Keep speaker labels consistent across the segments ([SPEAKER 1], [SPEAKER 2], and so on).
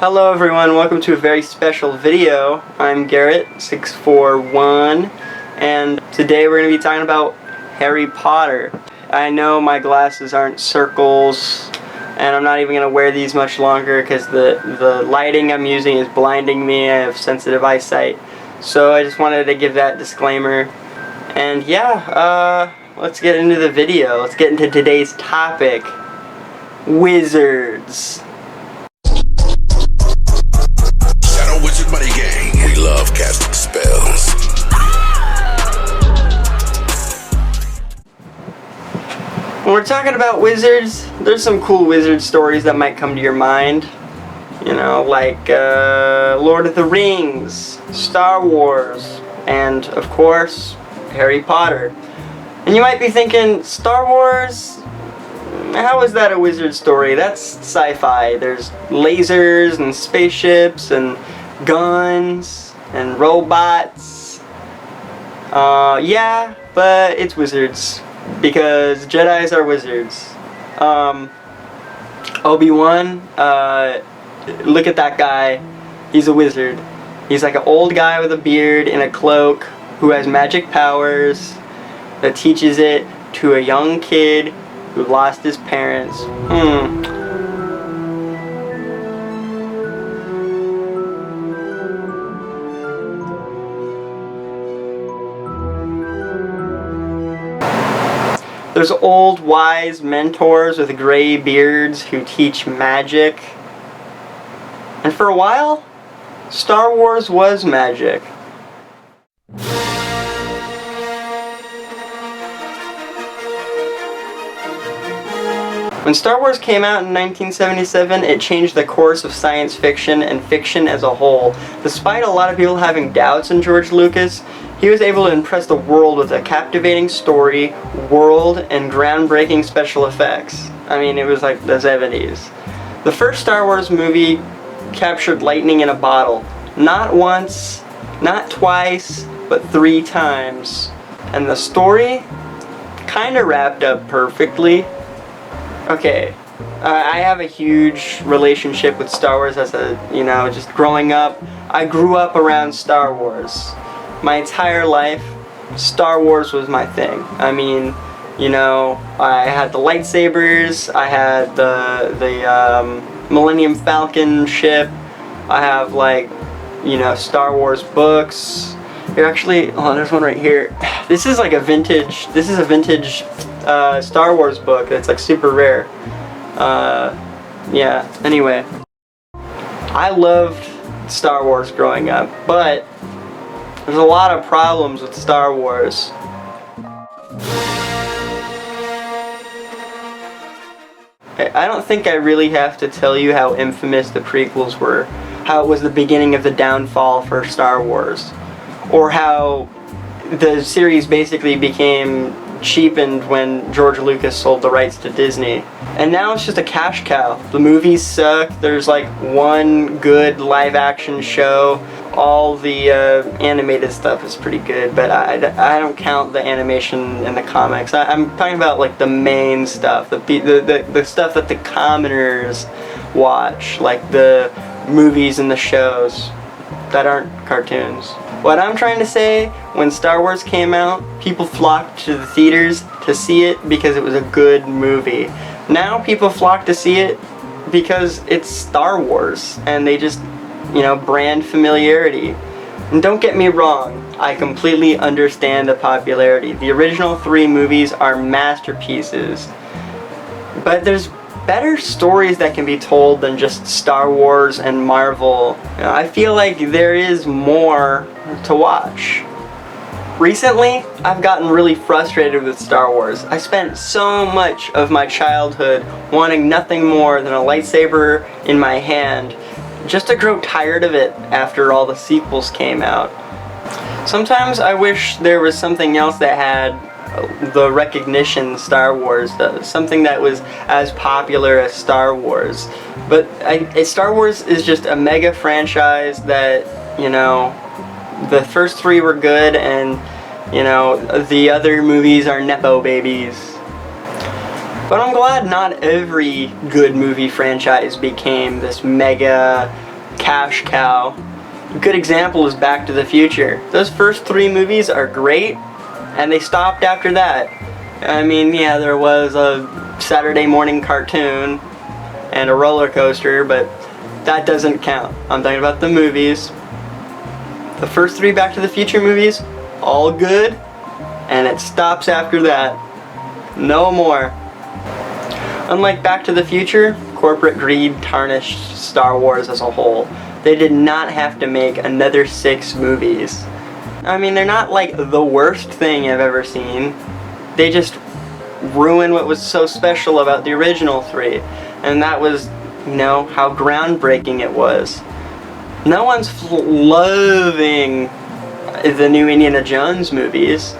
[SPEAKER 1] Hello everyone, welcome to a very special video. I'm Garrett641 and today we're going to be talking about Harry Potter. I know my glasses aren't circles and I'm not even going to wear these much longer because the lighting I'm using is blinding me. I have sensitive eyesight. So I just wanted to give that disclaimer. And yeah, let's get into the video. Let's get into today's topic. Wizards.
[SPEAKER 2] We love casting spells.
[SPEAKER 1] When we're talking about wizards, there's some cool wizard stories that might come to your mind. You know, like Lord of the Rings, Star Wars, and of course, Harry Potter. And you might be thinking, Star Wars? How is that a wizard story? That's sci-fi. There's lasers and spaceships and guns and robots. Yeah, but it's wizards because Jedis are wizards. Obi-Wan, look at that guy. He's a wizard. He's like an old guy with a beard and a cloak who has magic powers that teaches it to a young kid who lost his parents. There's old wise mentors with gray beards who teach magic. And for a while, Star Wars was magic. When Star Wars came out in 1977, it changed the course of science fiction and fiction as a whole. Despite a lot of people having doubts in George Lucas, he was able to impress the world with a captivating story, world, and groundbreaking special effects. I mean, it was like the 70s. The first Star Wars movie captured lightning in a bottle. Not once, not twice, but 3 times. And the story kinda wrapped up perfectly. Okay, I have a huge relationship with Star Wars as just growing up. I grew up around Star Wars. My entire life, Star Wars was my thing. I mean, I had the lightsabers, I had the Millennium Falcon ship, I have Star Wars books. Here, actually, oh, there's one right here. This is a vintage Star Wars book that's like super rare. Yeah, anyway. I loved Star Wars growing up, but there's a lot of problems with Star Wars. I don't think I really have to tell you how infamous the prequels were, how it was the beginning of the downfall for Star Wars, or how the series basically became cheapened when George Lucas sold the rights to Disney. And now it's just a cash cow. The movies suck. There's like one good live action show. All the animated stuff is pretty good, but I don't count the animation in the comics. I'm talking about like the main stuff, the stuff that the commoners watch, like the movies and the shows that aren't cartoons. What I'm trying to say, when Star Wars came out, people flocked to the theaters to see it because it was a good movie. Now people flock to see it because it's Star Wars, and they just, brand familiarity. And don't get me wrong, I completely understand the popularity. The original 3 movies are masterpieces. But there's better stories that can be told than just Star Wars and Marvel. I feel like there is more to watch. Recently, I've gotten really frustrated with Star Wars. I spent so much of my childhood wanting nothing more than a lightsaber in my hand, just to grow tired of it after all the sequels came out. Sometimes I wish there was something else that had the recognition Star Wars does, something that was as popular as Star Wars. But Star Wars is just a mega franchise that, the first 3 were good, and the other movies are nepo babies. But I'm glad not every good movie franchise became this mega cash cow. A good example is Back to the Future. Those first 3 movies are great, and they stopped after that. I mean, yeah, there was a Saturday morning cartoon and a roller coaster, but that doesn't count. I'm talking about the movies. The first 3 Back to the Future movies, all good, and it stops after that. No more. Unlike Back to the Future, corporate greed tarnished Star Wars as a whole. They did not have to make another 6 movies. I mean, they're not like the worst thing I've ever seen. They just ruin what was so special about the original 3. And that was, you know, how groundbreaking it was. No one's loving the new Indiana Jones movies.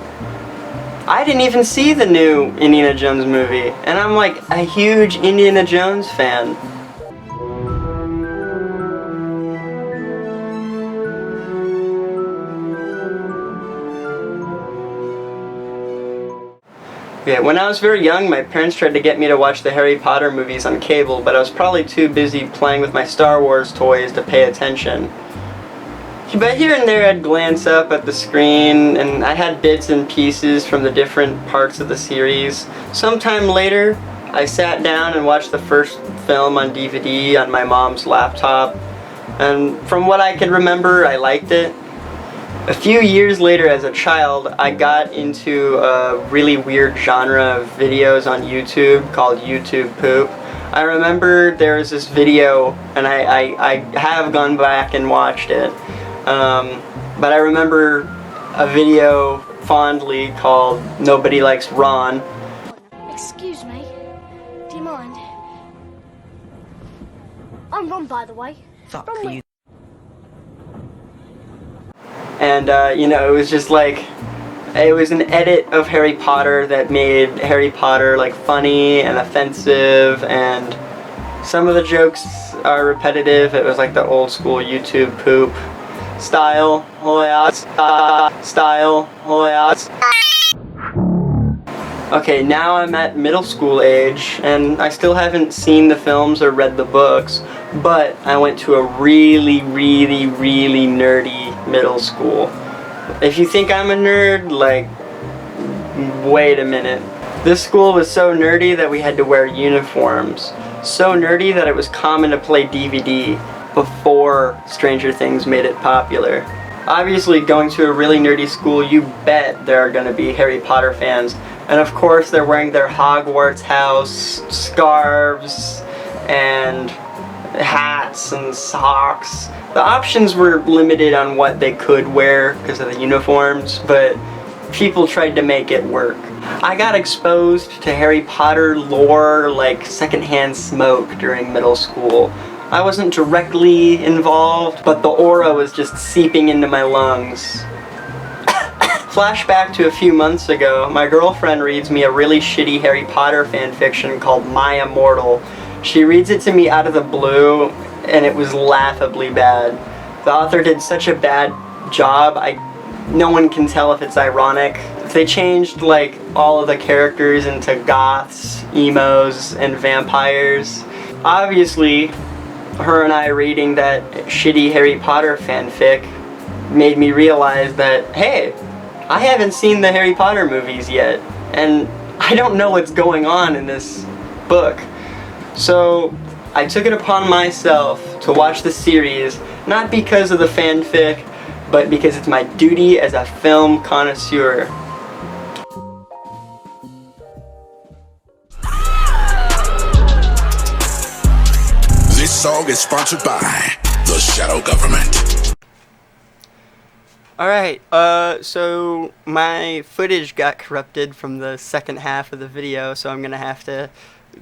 [SPEAKER 1] I didn't even see the new Indiana Jones movie, and I'm like a huge Indiana Jones fan. Yeah, when I was very young, my parents tried to get me to watch the Harry Potter movies on cable, but I was probably too busy playing with my Star Wars toys to pay attention. But here and there I'd glance up at the screen, and I had bits and pieces from the different parts of the series. Sometime later, I sat down and watched the first film on DVD on my mom's laptop, and from what I could remember, I liked it. A few years later, as a child, I got into a really weird genre of videos on YouTube called YouTube Poop. I remember there was this video, and I have gone back and watched it, but I remember a video fondly called Nobody Likes Ron.
[SPEAKER 3] Excuse me, do you mind? I'm Ron, by the way.
[SPEAKER 4] Fuck
[SPEAKER 3] Ron,
[SPEAKER 4] you.
[SPEAKER 1] And, you know, it was just like, it was an edit of Harry Potter that made Harry Potter, like, funny and offensive, and some of the jokes are repetitive. It was like the old school YouTube poop style. Okay, now I'm at middle school age, and I still haven't seen the films or read the books, but I went to a really nerdy middle school. If you think I'm a nerd, like, wait a minute. This school was so nerdy that we had to wear uniforms. So nerdy that it was common to play DVD before Stranger Things made it popular. Obviously, going to a really nerdy school, you bet there are going to be Harry Potter fans. And of course, they're wearing their Hogwarts house scarves and hats and socks. The options were limited on what they could wear because of the uniforms, but people tried to make it work. I got exposed to Harry Potter lore like secondhand smoke during middle school. I wasn't directly involved, but the aura was just seeping into my lungs. Flashback to a few months ago, my girlfriend reads me a really shitty Harry Potter fanfiction called My Immortal. She reads it to me out of the blue, and it was laughably bad. The author did such a bad job, no one can tell if it's ironic. They changed like all of the characters into goths, emos, and vampires. Obviously, her and I reading that shitty Harry Potter fanfic made me realize that, hey, I haven't seen the Harry Potter movies yet, and I don't know what's going on in this book. So I took it upon myself to watch the series, not because of the fanfic, but because it's my duty as a film connoisseur.
[SPEAKER 2] This song is sponsored by the Shadow Government.
[SPEAKER 1] Alright, so my footage got corrupted from the second half of the video, so I'm gonna have to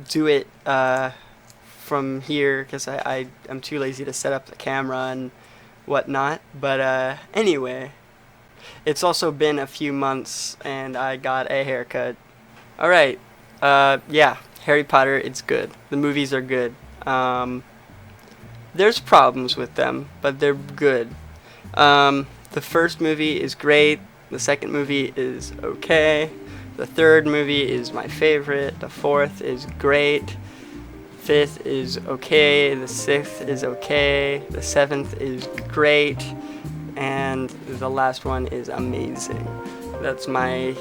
[SPEAKER 1] do it from here because I'm too lazy to set up the camera and whatnot. But anyway, it's also been a few months and I got a haircut. Alright, yeah, Harry Potter, it's good. The movies are good. There's problems with them, but they're good. The first movie is great, the second movie is okay, the third movie is my favorite, the fourth is great, 5th is okay, the 6th is okay, the 7th is great, and the last one is amazing. That's my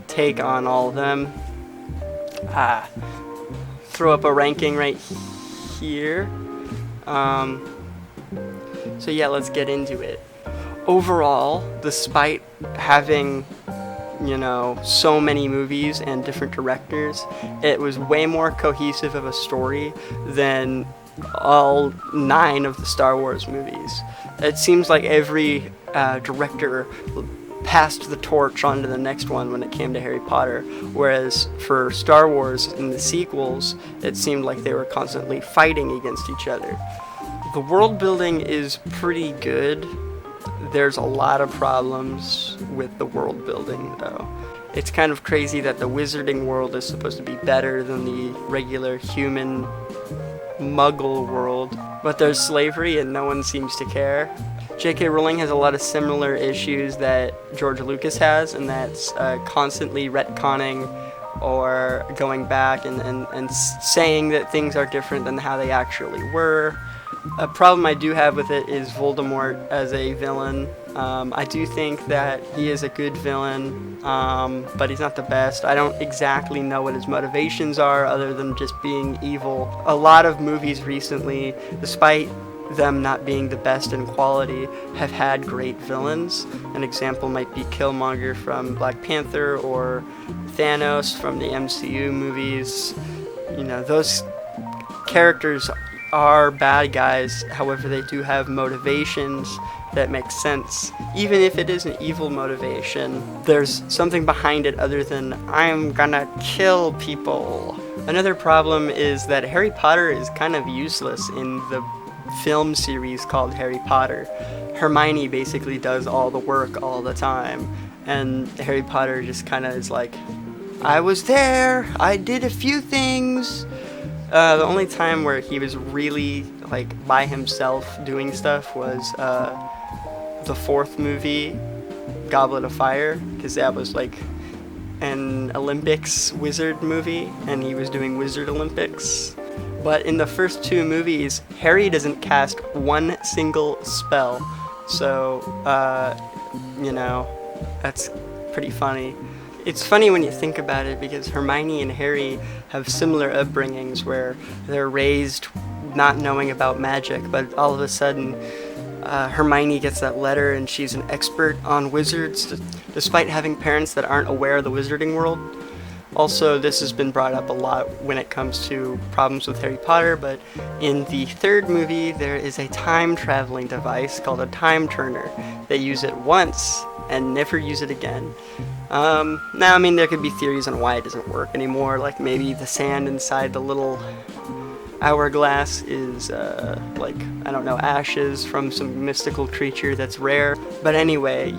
[SPEAKER 1] take on all of them. Throw up a ranking right here. So yeah, let's get into it. Overall, despite having, so many movies and different directors, it was way more cohesive of a story than all 9 of the Star Wars movies. It seems like every director passed the torch on to the next one when it came to Harry Potter, whereas for Star Wars in the sequels, it seemed like they were constantly fighting against each other. The world building is pretty good. There's a lot of problems with the world building, though. It's kind of crazy that the wizarding world is supposed to be better than the regular human muggle world, but there's slavery and no one seems to care. J.K. Rowling has a lot of similar issues that George Lucas has, and that's constantly retconning or going back and saying that things are different than how they actually were. A problem I do have with it is Voldemort as a villain. I do think that he is a good villain, but he's not the best. I don't exactly know what his motivations are other than just being evil. A lot of movies recently, despite them not being the best in quality, have had great villains. An example might be Killmonger from Black Panther or Thanos from the MCU movies. Those characters are bad guys, however they do have motivations that make sense. Even if it is an evil motivation, there's something behind it other than, I'm gonna kill people. Another problem is that Harry Potter is kind of useless in the film series called Harry Potter. Hermione basically does all the work all the time, and Harry Potter just kind of is like, I was there, I did a few things. The only time where he was really by himself doing stuff was the 4th movie, Goblet of Fire, because that was an Olympics wizard movie, and he was doing Wizard Olympics. But in the first 2 movies, Harry doesn't cast one single spell, so that's pretty funny. It's funny when you think about it, because Hermione and Harry have similar upbringings where they're raised not knowing about magic, but all of a sudden Hermione gets that letter and she's an expert on wizards, despite having parents that aren't aware of the wizarding world. Also, this has been brought up a lot when it comes to problems with Harry Potter, but in the 3rd movie, there is a time-traveling device called a time turner. They use it once and never use it again. There could be theories on why it doesn't work anymore, like maybe the sand inside the little hourglass is, ashes from some mystical creature that's rare. But anyway,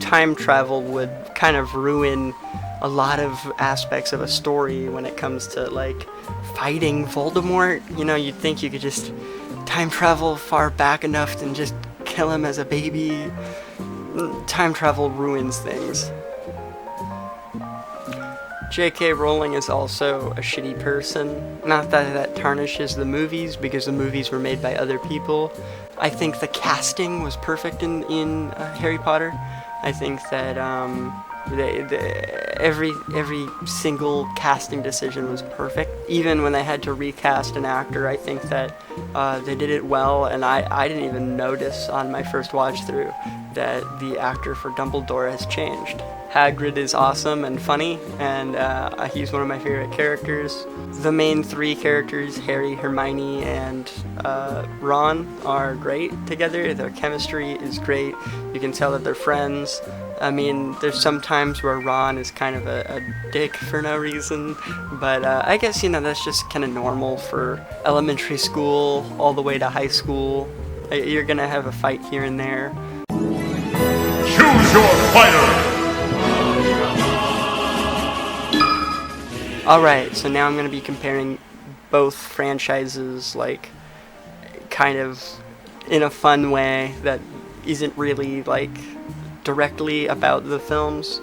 [SPEAKER 1] time travel would kind of ruin a lot of aspects of a story when it comes to fighting Voldemort. You'd think you could just time travel far back enough and just kill him as a baby. Time travel ruins things. J.K. Rowling is also a shitty person. Not that that tarnishes the movies, because the movies were made by other people. I think the casting was perfect in Harry Potter. I think that every single casting decision was perfect. Even when they had to recast an actor, I think that they did it well, and I didn't even notice on my first watch through that the actor for Dumbledore has changed. Hagrid is awesome and funny, and he's one of my favorite characters. The main 3 characters, Harry, Hermione, and Ron, are great together. Their chemistry is great. You can tell that they're friends. There's some times where Ron is kind of a dick for no reason, but I guess, that's just kind of normal for elementary school all the way to high school. You're gonna have a fight here and there.
[SPEAKER 4] Choose your fighter!
[SPEAKER 1] Alright, so now I'm going to be comparing both franchises, kind of in a fun way that isn't really, directly about the films.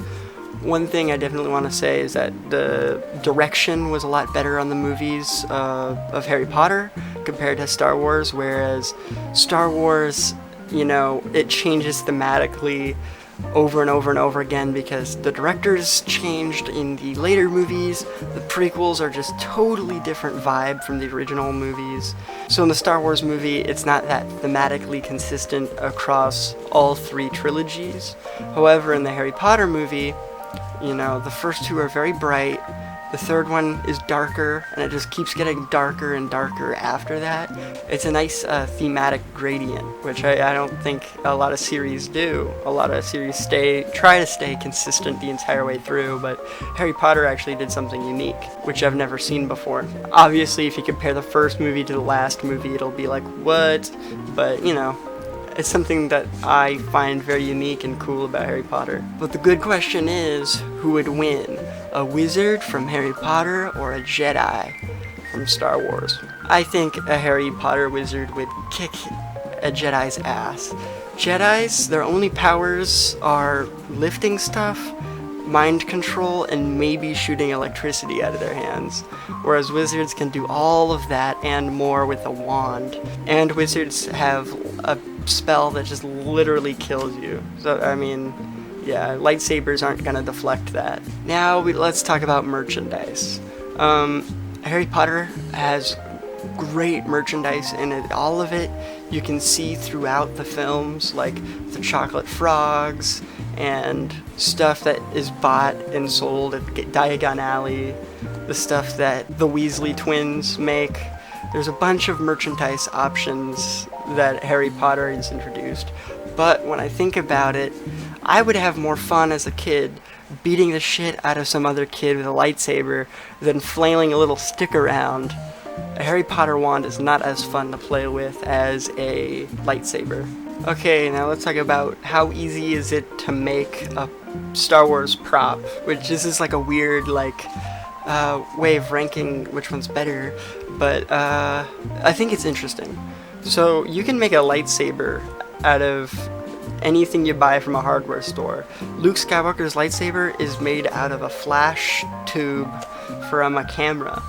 [SPEAKER 1] One thing I definitely want to say is that the direction was a lot better on the movies of Harry Potter compared to Star Wars, whereas Star Wars, you know, it changes thematically over and over and over again because the directors changed in the later movies. The prequels are just totally different vibe from the original movies. So in the Star Wars movie, it's not that thematically consistent across all three trilogies. However, in the Harry Potter movie, you know, the first two are very bright. The third one is darker, and it just keeps getting darker and darker after that. It's a nice thematic gradient, which I don't think a lot of series do. A lot of series try to stay consistent the entire way through, but Harry Potter actually did something unique, which I've never seen before. Obviously, if you compare the first movie to the last movie, it'll be like, what? But, you know, it's something that I find very unique and cool about Harry Potter. But the good question is, who would win? A wizard from Harry Potter or a Jedi from Star Wars? I think a Harry Potter wizard would kick a Jedi's ass. Jedis, their only powers are lifting stuff, mind control, and maybe shooting electricity out of their hands. Whereas wizards can do all of that and more with a wand. And wizards have a spell that just literally kills you. So, I mean, yeah, lightsabers aren't gonna deflect that. Now, let's talk about merchandise. Harry Potter has great merchandise in it. All of it you can see throughout the films, like the chocolate frogs and stuff that is bought and sold at Diagon Alley, the stuff that the Weasley twins make. There's a bunch of merchandise options that Harry Potter has introduced, but when I think about it, I would have more fun as a kid beating the shit out of some other kid with a lightsaber than flailing a little stick around. A Harry Potter wand is not as fun to play with as a lightsaber. Okay, now let's talk about how easy is it to make a Star Wars prop, which this is like a weird way of ranking which one's better, but I think it's interesting. So you can make a lightsaber out of anything you buy from a hardware store. Luke Skywalker's lightsaber is made out of a flash tube from a camera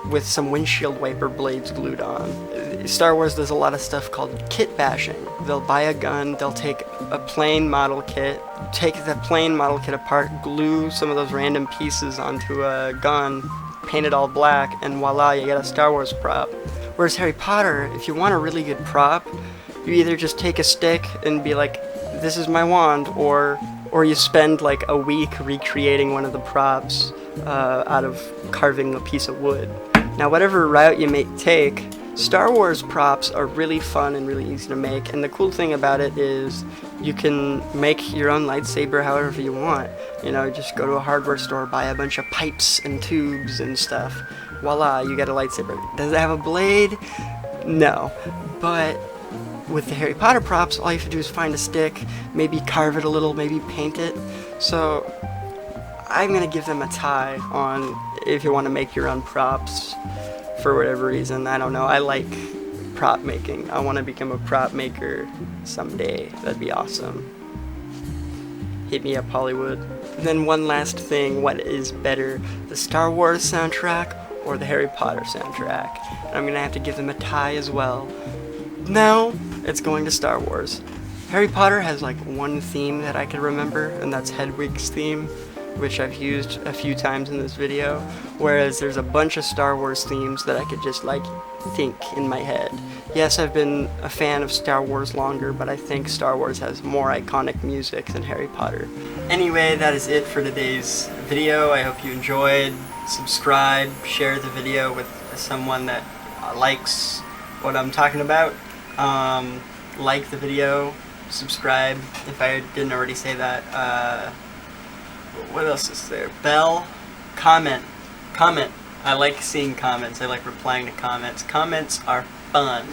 [SPEAKER 1] with some windshield wiper blades glued on. Star Wars does a lot of stuff called kit bashing. They'll buy a gun, they'll take a plain model kit, take the plain model kit apart, glue some of those random pieces onto a gun, paint it all black, and voila, you get a Star Wars prop. Whereas Harry Potter, if you want a really good prop, you either just take a stick and be like, this is my wand, or you spend like a week recreating one of the props out of carving a piece of wood. Now, whatever route you may take, Star Wars props are really fun and really easy to make, and the cool thing about it is you can make your own lightsaber however you want. You know, just go to a hardware store, buy a bunch of pipes and tubes and stuff. Voila, you get a lightsaber. Does it have a blade? No. But with the Harry Potter props, all you have to do is find a stick, maybe carve it a little, maybe paint it. So I'm gonna give them a tie on if you want to make your own props for whatever reason. I don't know. I like prop making. I want to become a prop maker someday. That'd be awesome. Hit me up, Hollywood. And then one last thing, what is better, the Star Wars soundtrack or the Harry Potter soundtrack? And I'm gonna have to give them a tie as well. No, it's going to Star Wars. Harry Potter has like one theme that I can remember, and that's Hedwig's theme, which I've used a few times in this video, whereas there's a bunch of Star Wars themes that I could just like think in my head. Yes, I've been a fan of Star Wars longer, but I think Star Wars has more iconic music than Harry Potter. Anyway, that is it for today's video. I hope you enjoyed. Subscribe, share the video with someone that likes what I'm talking about. Like the video, subscribe if I didn't already say that. What else is there? Bell, comment. I like seeing comments. I like replying to comments. Comments are fun.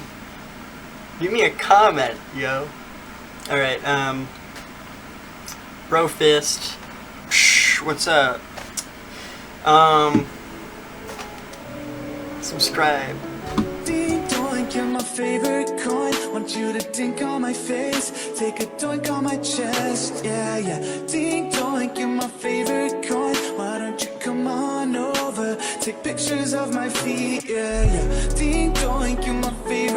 [SPEAKER 1] Give me a comment, yo. Alright, Bro Fist. What's up? Subscribe.
[SPEAKER 5] Ding doink, you're my favorite coin. Want you to dink on my face. Take a doink on my chest. Yeah, yeah. Ding doink, you're my favorite take pictures of my feet, yeah, yeah. Ding dong, you're my favorite